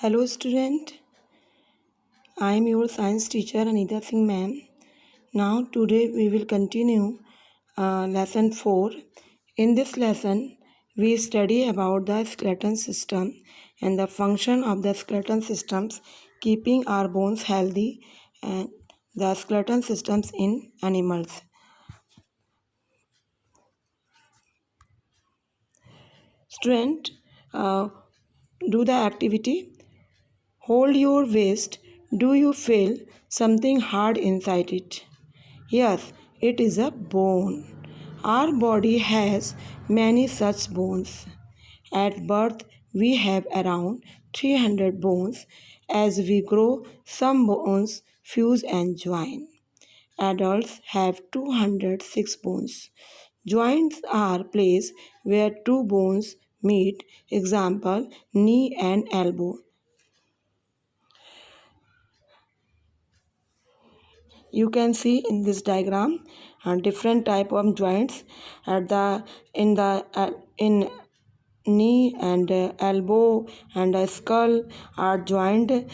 Hello student, I am your science teacher Anita Singh ma'am. Now today we will continue lesson 4. In this lesson we study about the skeleton system and the function of the skeleton systems keeping our bones healthy and the skeleton systems in animals. Student, do the activity. Hold your waist. Do you feel something hard inside it? Yes, it is a bone. Our body has many such bones. At birth, we have around 300 bones. As we grow, some bones fuse and join. Adults have 206 bones. Joints are places where two bones meet, example, knee and elbow. You can see in this diagram different type of joints at the in knee and elbow and skull are joined,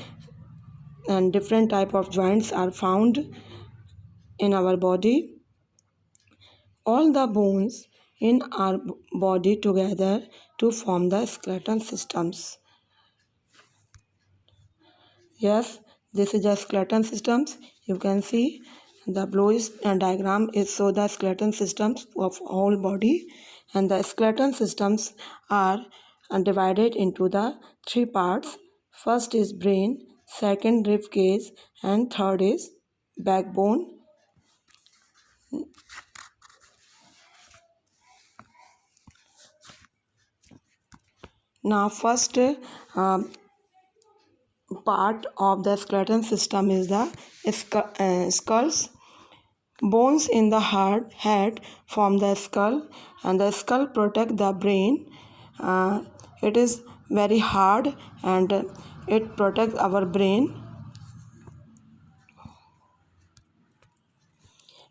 and different type of joints are found in our body. All the bones in our body together to form the skeleton systems. Yes, this is the skeleton systems. You can see the bluish diagram is so the skeleton systems of whole body, and the skeleton systems are divided into the three parts. First is brain, second rib cage, and third is backbone. Now first part of the skeleton system is the skulls. Bones in the head form the skull, and the skull protect the brain. It is very hard and it protects our brain.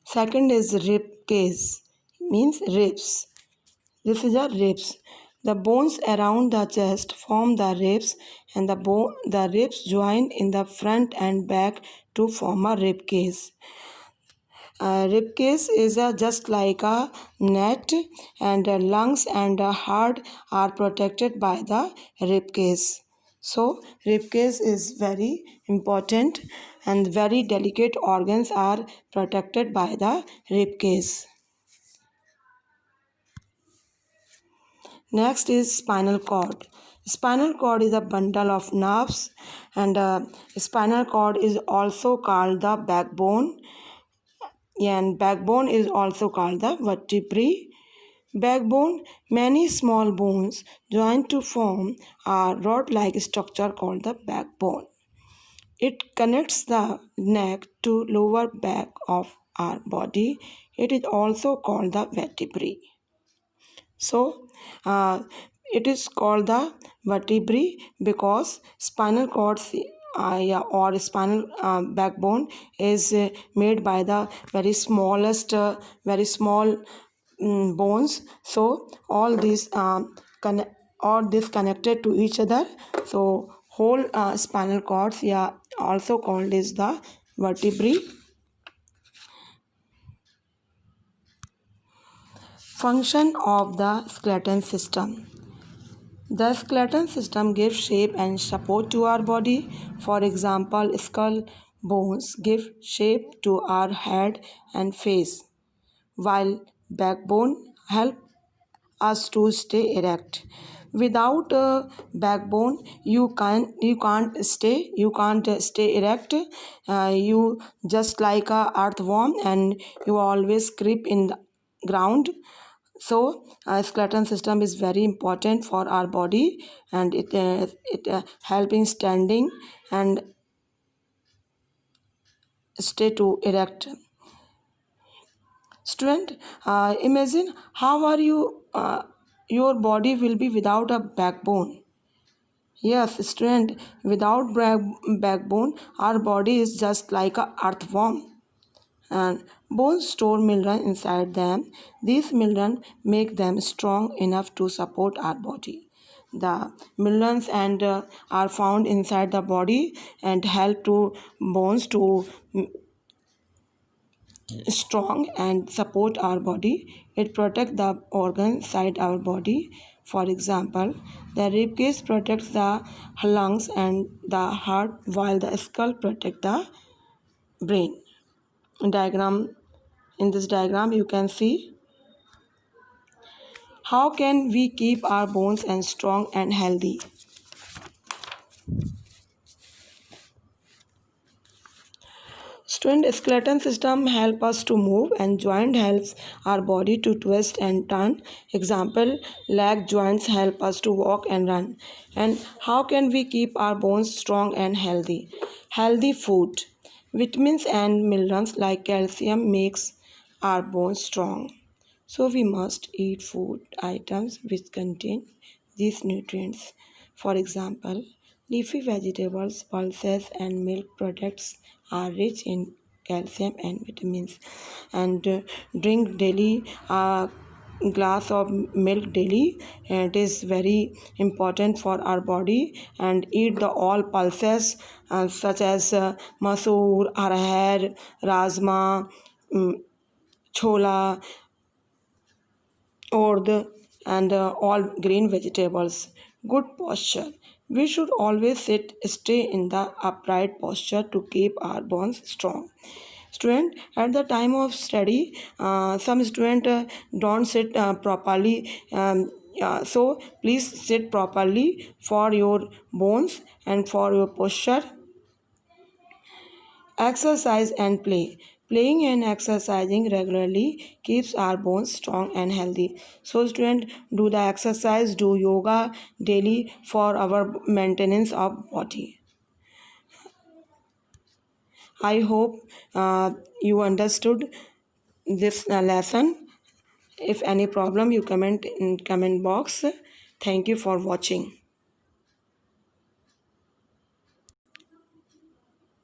Second is rib cage, means ribs. This is the ribs. The bones around the chest form the ribs, and the ribs join in the front and back to form a rib cage. Rib cage is just like a net, and lungs and heart are protected by the rib cage. So rib cage is very important, and very delicate organs are protected by the rib cage. Next is spinal cord. Spinal cord is a bundle of nerves, and spinal cord is also called the backbone, and backbone is also called the vertebrae. Backbone, many small bones join to form a rod-like structure called the backbone. It connects the neck to lower back of our body. It is also called the vertebrae. So, it is called the vertebrae because spinal cord or spinal backbone is made by the very smallest, very small bones. So all these all this connected to each other. So whole spinal cords, also called is the vertebrae. Function of the skeleton system. The skeleton system gives shape and support to our body. For example, skull bones give shape to our head and face, while backbone help us to stay erect. Without a backbone, you can't stay erect. You just like a earthworm, and you always creep in the ground. So skeleton system is very important for our body, and it help in standing and stay to erect. Student, imagine how are you your body will be without a backbone. Yes, student, without backbone our body is just like a earthworm, and bones store mineral inside them. These minerals make them strong enough to support our body. The minerals and are found inside the body and help to bones to strong and support our body. It protects the organ inside our body. For example, the rib cage protects the lungs and the heart, while the skull protects the brain. Diagram in this diagram, you can see how can we keep our bones and strong and healthy. Student, skeleton system help us to move and joint helps our body to twist and turn. Example, leg joints help us to walk and run. And how can we keep our bones strong and healthy? Healthy food. Vitamins and minerals like calcium makes our bones strong. So we must eat food items which contain these nutrients. For example, leafy vegetables, pulses, and milk products are rich in calcium and vitamins. And drink daily glass of milk daily. It is very important for our body. And eat the all pulses such as masoor, arahar, rajma, chola, or the and all green vegetables. Good posture. We should always stay in the upright posture to keep our bones strong. Student, at the time of study, some student don't sit properly. So please sit properly for your bones and for your posture. Exercise and play. Playing and exercising regularly keeps our bones strong and healthy. So, student, do the exercise, do yoga daily for our maintenance of body. I hope you understood this lesson. If any problem, you comment in comment box. Thank you for watching.